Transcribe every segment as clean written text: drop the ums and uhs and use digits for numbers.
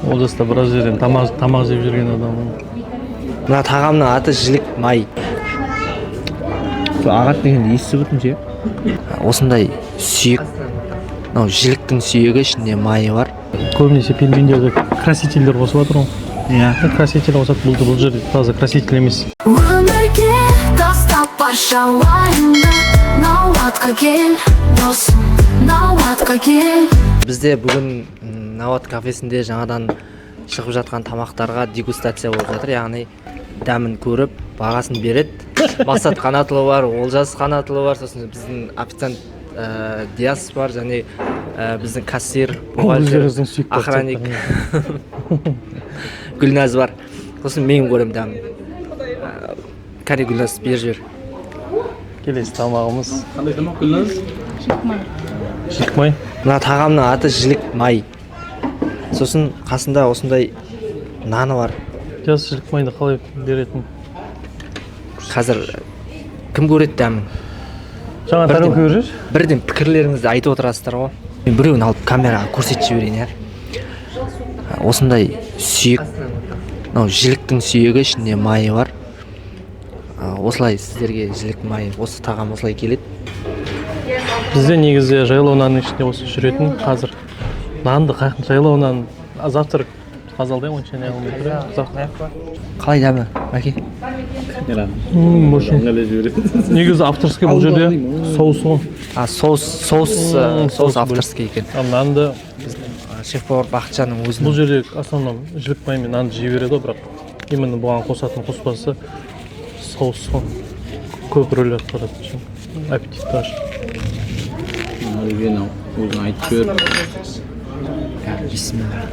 Олжас та біраз жерден тамақ жеп жүрген адам. Мына тағамның аты жілік май. Ағат дегенде естіп отырмын ше. Осындай сүйек. Мынау жіліктің сүйегі, ішінде майы бар. Көбінесе пельмендерде красительдер қосып жатыр ғой. Иә. Краситель қосады, бұл жерде таза краситель емес. Өмірге тастап барша уайымды, науатқа кел, досым, науатқа кел. Бізде бүгін Науат кафесінде жаңадан шығып жатқан тамақтарға дегустация болып жатыр. Яғни дәмін көріп, бағасын береді. Мақсат Қанатұлы бар, Олжас Қанатұлы бар, сосын біздің официант Диас бар, және біздің кассир, охранник Гүлназ бар. Сосын мен көрем дәмін. Кәне Гүлназ, бер жібер. Келесі тамағымыз. Қандай тамақ Гүлназ? Жілік май. Мына тағамның аты жілік май. Сосын қасында осындай наны бар. Жас жілік майды қалай беретін? Қазір кім көреді дәмін? Жаңа тарелка көріп. Бірден пікірлеріңізді айтып отырасыздар ғой. Мен біреуін алып камераға көрсетіп жіберейін, иә. Осындай сүйек. Мынау жіліктің сүйегі, ішінде майы бар. Осылай сіздерге жілік майы, осы тағам осылай келеді. Бізде негізі жайлау нанның ішінде осы жүретін. Қазір нанды жайлау нан завтрак қазалдай онша не алмайды. Қалай дәмі, Мәке? Негізі авторский бұл жерде соус ғой. Соус авторский екен. Нанды шеф-повар Бақытжанның өзінің. Бұл жерде основном жілік май мен нанды жей береді, бірақ именно бұған қосатын қоспасы соус ғой. Көп рөл атқарады үшін. Аппетитті ашып. Өзің айтып бер. Бисмилла.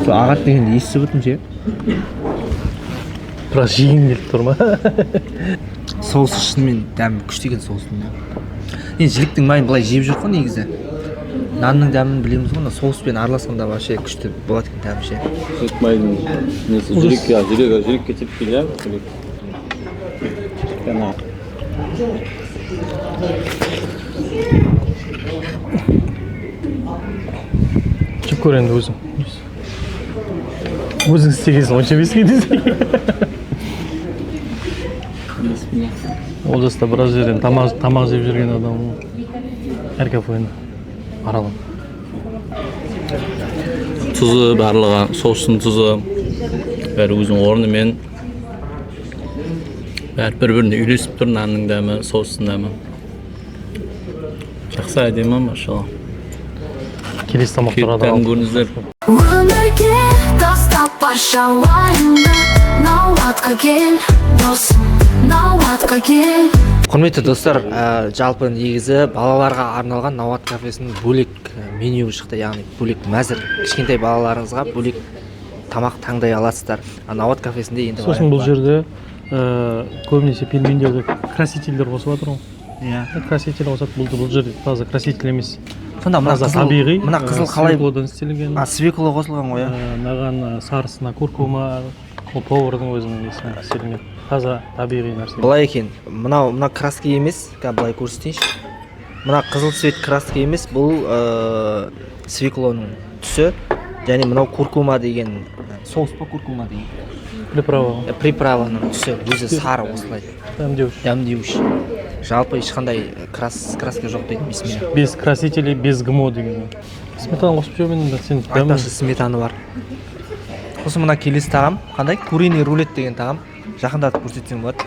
Ағат дегенде естіп отырмын ше. Бірақ жеген келіп тұр ма? Соусы шынымен дәмі күшті екен соустың. Енді жіліктің майын былай жеп жүр ғой негізі. Нанның дәмін білеміз ғой, соуспен араласқанда вообще күшті болады екен дәмі ше. Жілік майдың несі жүрекке теп келе. Жеп көр енді өзің. Өзің істегенсің, онша емес дейсің. Олжас та біраз жерден тамақ жеп жүрген адам. Әр кафені аралап. Тұзы барлығы, соустың тұзы бәрі өзінің орнымен. Бәрі бір-біріне үйлесіп тұр, нанның дәмі, соустың дәмі. Жақсы әдемі, машалла. Келесі тамақтарға да дәмін көріңіздер. Өмірге тастап барша уайымды, науатқа кел, досым, науатқа кел. Құрметті достар, жалпы негізі балаларға арналған Науат кафесінің бөлек меню шықты, яғни бөлек мәзір. Кішкентай балаларыңызға бөлек тамақ таңдай аласыздар. Науат кафесінде енді сосын бұл жерде көбінесе пельмендерде красительдер қосып жатыр ғой. Иә. Краситель қосады, бұл жерде таза краситель емес. Сонда мына қызыл қалай? Свеклодан істелген. Свекло қосылған ғой, иә. Мынаған сарысына куркума, ол повардың өзінің несімен істелген. Таза табиғи нәрсе. Былай екен, мына краски емес, былай көрсетейінші. Мына қызыл цвет краски емес, бұл свеклоның түсі. Және мынау куркума деген, соус па куркума деген? Приправаның түсі, өзі сары осылай. Дәмдеуіш. Жалпы ешқандай краска жоқ дейді, бисмилла. Без красителей, без ГМО деген. Сметана қосып жібермін, сен айтпақшы сметаны бар. Осы мына келесі тағам, қандай? Куриный рулет деген тағам. Жақындатып көрсетсең болады.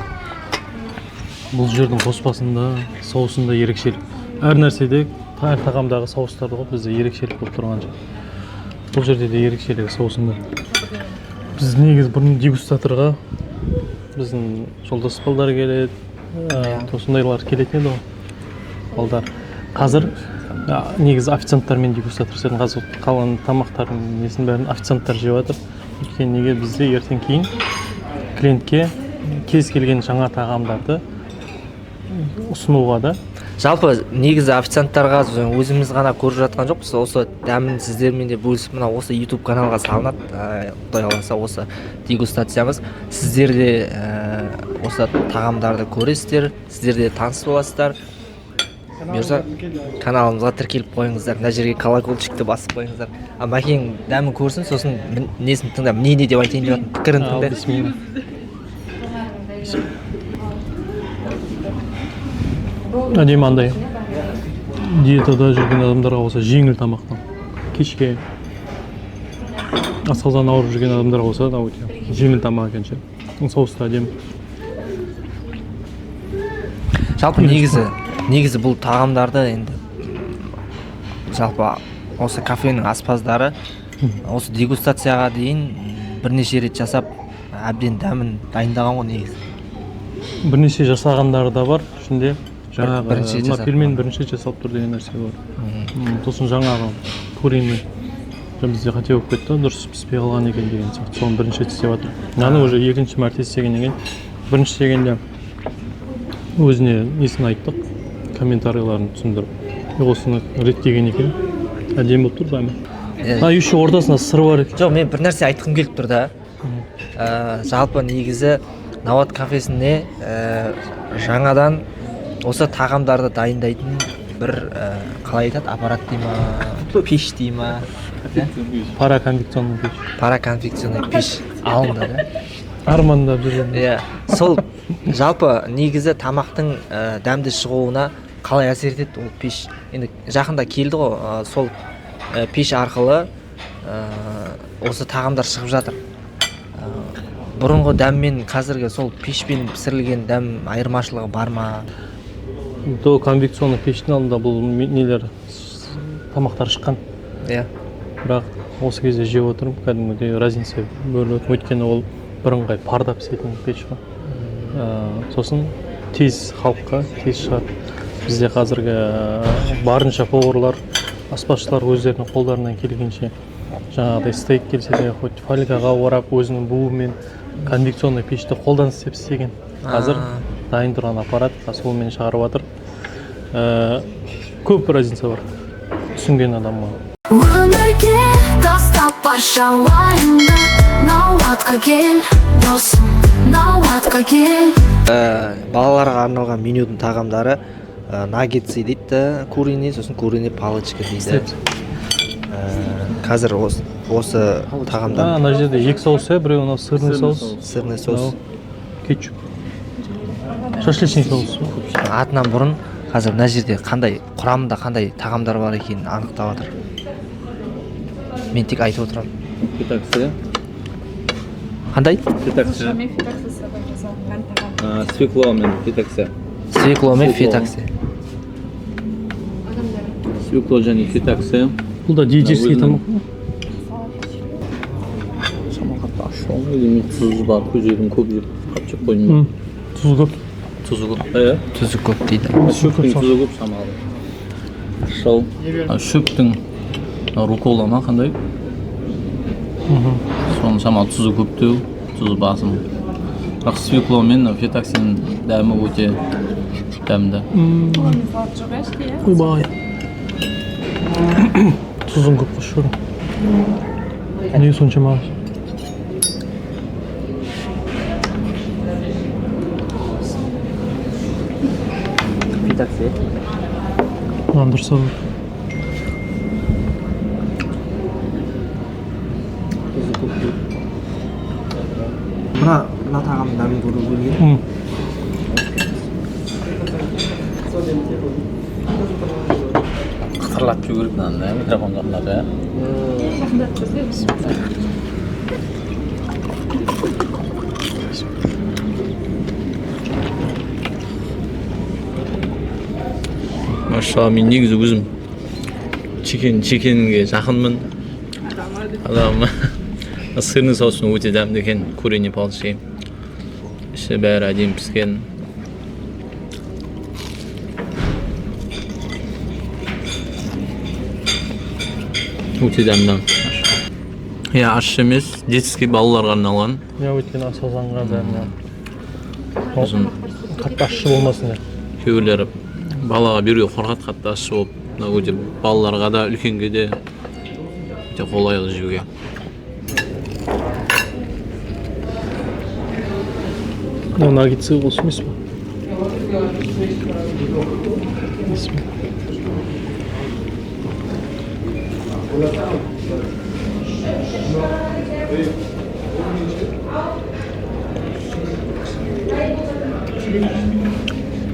Бұл жердің қоспасында, соусында ерекшелік. Әр нәрседе, әр тағамдағы соустарды ғой, бізде ерекшелік болып тұрған жоқ. Бұл жерде де ерекшелігі соусында. Біз негіз бұрын дегустаторға біздің жолдас балдар келеді, осындайлар келетін еді ғой. Балдар. Қазір негіз официанттармен дегустатор істедім. Қазір қалған тамақтардың несін бәрін официанттар жеп жатыр. Өйткені неге бізде ертең кейін клиентке кез келген жаңа тағамдарды ұсынуға да. Жалпы негізі официанттарға өзіміз ғана көріп жатқан жоқпыз. Осы дәмін сіздермен де бөлісіп, мына осы YouTube каналға салынады. Құдай қаласа осы дегустациямыз. Сіздер де осы тағамдарды көресіздер, сіздер де таныс боласыздар. бұйырса каналымызға тіркеліп қойыңыздар, мына жерге колокольчикті басып қойыңыздар. А Макең дәмін көрсін, сосын несін тыңдап, не деп айтайын деп жатыр, пікірін тыңда. Бисмилла. Әдемі андай диетада жүрген адамдарға болса жеңіл тамақтан, кешке асқазан ауырып жүрген адамдарға болса да өте жеңіл тамақ екен ше. Соусы да әдемі. Жалпы негізі бұл тағамдарды енді жалпы осы кафенің аспаздары осы дегустацияға дейін бірнеше рет жасап әбден дәмін дайындаған ғой негізі. Бірнеше жасағандары да бар, ішінде жаңағы бірінші жасап пельмен бірінші жасалып тұр деген нәрсе бар. Сосын жаңағы куриный бізде қате болып кетті, дұрыс піспей қалған екен деген сияқты. Соны бірінші рет істеп жатыр. Аны уже екінші мәрте істегеннен кейін бірінші істегенде өзіне несін айттық, комментарийларын түсіндіріп. Осыны реттеген екен. Әдемі болып тұр дәмі. Еще ортасында сыр бар екен. Жоқ, мен бір нәрсе айтқым келіп тұр да. Жалпы негізі Науат кафесіне жаңадан осы тағамдарды дайындайтын бір қалай айтады, аппарат дей ма, пеш дей ма, Параконвекционный пеш. Параконвекционный пеш алынды да. Армандап жүрген. Иә, сол жалпы негізі тамақтың дәмді шығуына қалай әсер етеді ол пеш. Енді жақында келді ғой, сол пеш арқылы осы тағамдар шығып жатыр. Бұрынғы дәм мен қазіргі сол пешпен пісірілген дәм айырмашылығы бар ма? До конвекционный пештің алдында бұл нелер тамақтар шыққан. Иә. Бірақ осы кезде жеп отырмын, кәдімгідей разница бөлініп, өйткені ол бірыңғай парда пісетін пеш қой. Сосын тез халыққа тез шығады. Бізде қазіргі барынша поварлар, аспазшылар өздерінің қолдарынан келгенше жаңағыдай стейк келсе де хоть фольгаға орап өзінің буымен конвекционный пешті қолдан істеген. Қазір дайын тұрған аппарат солмен шығарып жатыр. Көп разница бар. Түсінген адамға. Өмірге тастап барша уайымды, Науатқа кел, досым, Науатқа кел. Балаларға арналған менюдің тағамдары наггетсы дейді, куриный, сосын куриный палочка дейді. Қазір осы тағамдар. Ана жерде екі соус, біреу анау сырный соус. Сырный соус. Кетчуп. Шашлычный соус. Атынан бұрын қазір мына жерде қандай құрамында қандай тағамдар бар екенін анықтап жатыр. Мен тек айтып отырамын. Фитакция. Қандай? Фитакция. Свекло мен фитакция. Свекло мен фитакция. Свекло және фитакция. Бұл да диетический тамақ. Шамалғатты ашу ғой, тұз бар, көжегін көп жеп, қатшып қоймын. Тұзы көп. Тұзы көп. Тұзы көп дейді. Шөптің тұзы көп шамалы. Ашау. Шөптің рукола ма қандай? Соның шамалы тұзы көптеу, тұзы басым. Бірақ свекло мен фитаксияның дәмі өте дәмді. Ойбай. Тұзын көп қосып не соншама? Фитакция. Андырса да. Мына тағамның дәмін көруге келген. Қытырлатып жіберіп мынаны микрофонға қылады. Машалла, мен негізі өзім чикенге жақынмын. Адамы сырный соусын өте дәмді екен, куриный палочка. Іші бәрі әдемі піскен. Өте дәмді. Я аш емес, детский балаларға арналған. Я өйткені асқазанға дәмді. Сосын Қатты ащы болмасын деп. кейбіреулері балаға беруге қорқады, қатты ащы болып. Өте балаларға да, үлкенге де өте қолайлы жеуге. Наггетсы осы емес па?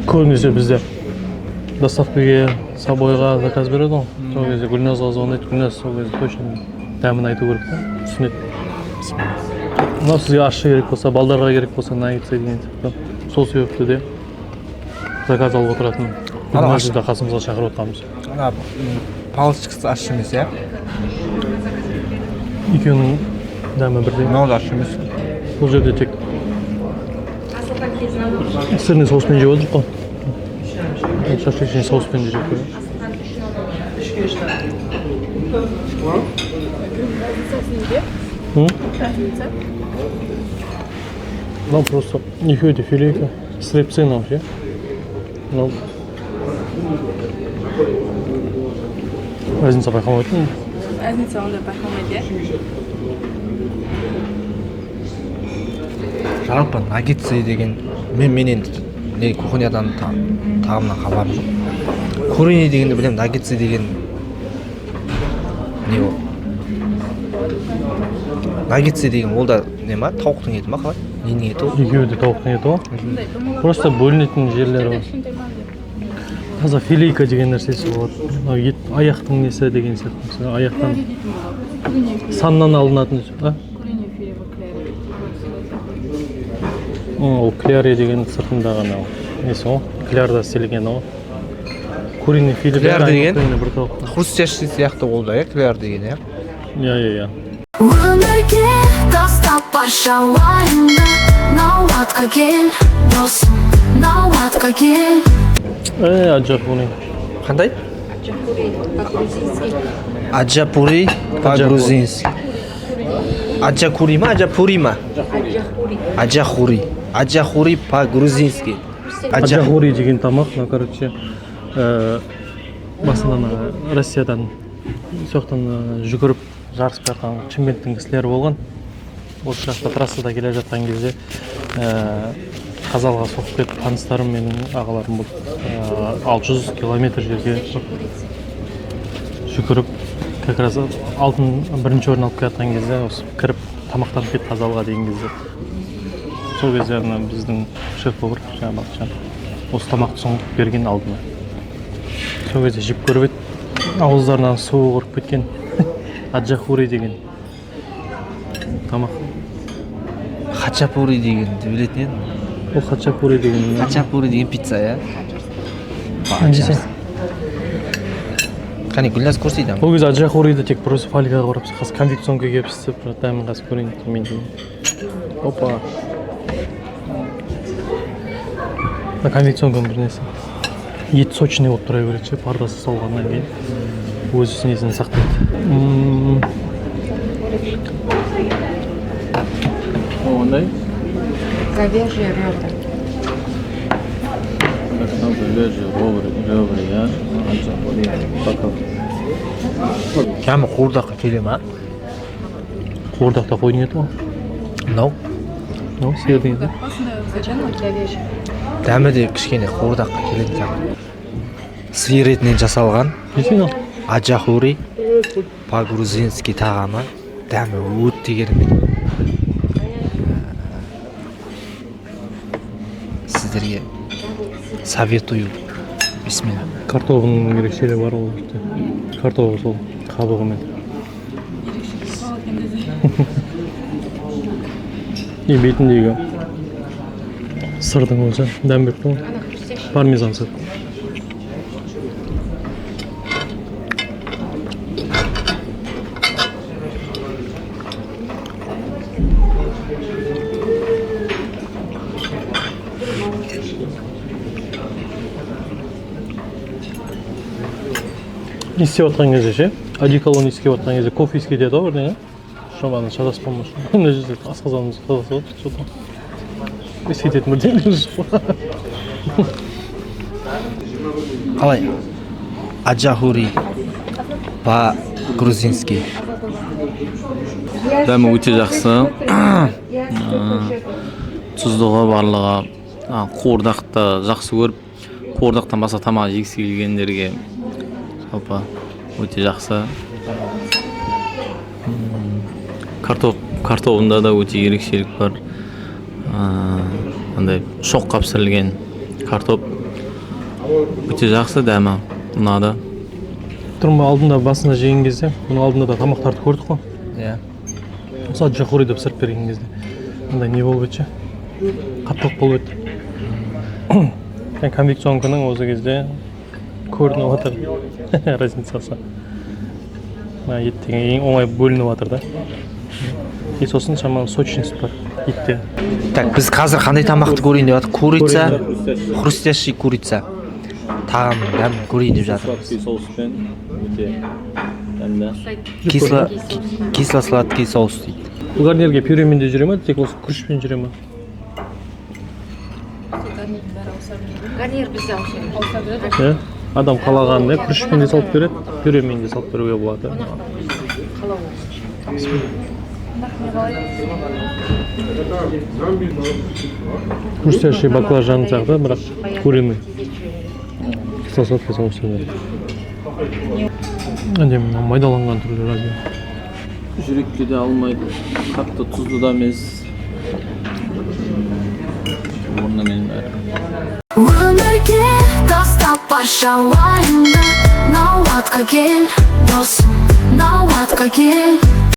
Көбінесе бізде доставкаға Собойға заказ береді ғой. Сол кезде Гүлназға звондайды, Гүлназ сол кезде точно дәмін айту керек та, түсінеді. Мынау сізге ащы керек болса, балдарға керек болса, наггетсы деген сияқты. Сол себепті де заказ алып отыратын. Гүлназды да қасымызға шақырып отырғанбыз. Ана палочкасы ащы емес, иә? Екеуінің дәмі бірдей. Мынау да ащы емес. Бұл жерде тек сырный соуспен жеп отырмыз ғой. Шашлычный соуспен жеп көрейік. Мынау просто екеуі де филейка. Стрепцин вообще. Мынау разница байқамайды ма? Разница онда байқалмайды, иә? Жалпы наггетсы деген мен енді не кухнядан тағамнан хабарым жоқ. Куриный дегенді білемін, наггетсы деген не ол? Наггетсы деген ол да не ма? Тауықтың еті ма қалай? Ненің еті ол? Екеуі де тауықтың еті ғой. Просто бөлінетін жерлері бар. Таза филейка деген нәрсесі болады. Ет аяқтың несі деген сияқты. Аяқтан саннан алынатын. Ол кляре деген сыртындағы несі ғой. Клярда істелген ғой. Куриный филе. Кляр деген хрустящий сияқты ол да, кляр деген, иә? Иә. Өмірге тастап барша уайымды, науатқа кел, досым, науатқа кел. Аджапури. Қандай? Аджапури по-грузински. Аджакури ма, аджапури ма? Аджахури. Аджахури по-грузински. Аджахури деген тамақ, короче, басынан Россиядан соқтан жүгіріп жарысып жатқан Шымкенттің кісілері болған. Осы жақта трассада келе жатқан кезде Қазалға соғып кетіп, таныстарым менің ағаларым болды. 600 километр жерге жүгіріп, как раз алтын бірінші орын алып келатқан кезде, осы кіріп тамақтанып кетті Қазалға деген кезде. Сол кезде біздің шеф-повар жаңа Бақытжан осы тамақты соңғы берген алдына. Сол кезде жеп көріп еді, ауыздарынан суы құрып кеткен. Аджахури деген тамақ. Хачапури дегенді білетін едім. Ол хачапури деген. Хачапури деген пицца, иә? Қаншысы? Қане, Гүлназ көрсейді. Ол кезде аджахуриді тек просто фольгаға құрап, қазір конвекционға келіп істеп, дәмін қазір көрейін деймін. Опа. Конвекционға бір несі. Ет сочный болып тұра береді ше, пардасы салғаннан кейін. Өз несін сақтайды. Ондай? Говяжье ребра. Говяжье ребра, я. Кәмі қуырдаққа келе ма? Қуырдақта қойдың еті ғой. Мынау? Мынау сиырдың еті. Вкусная сочетание говяжье. Дәмі де кішкене қуырдаққа келеді сияқты. Сиыр етінен жасалған Жесең ал. аджахури по-грузински тағамы. Дәмі өте керемет. Сіздерге советую. Бисмилла. Картоптың ерекшелігі бар ол жерде. Картоп сол қабығымен. И бетіндегі сырдың өзі дәм беріп тұр. Пармезан сыр. Істеп отқан кезде ше, одеколон иіскеп отқан кезде кофе иіскетеді ғой бірдеңе. Шаманы шатаспам үшін. Мына жерде асқазанымыз тазалап что-то. Иіскететін бірдеңелер жоқ. Қалай? Аджахури по-грузински. Дәмі өте жақсы. Тұздығы барлығы. Қуырдақты жақсы көріп, қуырдақтан басқа тамақ жегісі келгендерге жалпы өте жақсы. Картопында да өте ерекшелік бар. Андай шоққа пісірілген картоп өте жақсы, дәмі ұнады. Тұрма алдында басында жеген кезде, бұның алдында да тамақтарды көрдік қой. Иә. Мысалы жахуриді пісіріп берген кезде. Андай не болып еді? Қаттылық болып еді. Конвекционканың осы кезде көрініп жатыр. Разницасы. Ет деген ең оңай бөлініп жатыр да. И сосын шамалы сочность бар етте. Так, біз қазір қандай тамақты көрейін деп жатыр? Курица, хрустящий курица. Тағамның дәмін көрейін деп жатыр. Соуспен өте дәмді. Кисло-сладкий соус дейді. Бұл гарнирге пюремен де жүре ме, тек осы күрішпен жүре ме? Гарнир бізде ауса береді. Адам қалағанда күрішпен де салып береді, пюремен де салып беруге болады. Хрустящий баклажан сияқты, бірақ куриный. Кисло-сладкий соусы бар. Әдемі майдаланған түрлі радио. Жүрекке де алмайды, қатты тұзды да емес. Орнымен бәрі. Өмірге тастап барша уайымды, науатқа кел досым, науатқа кел.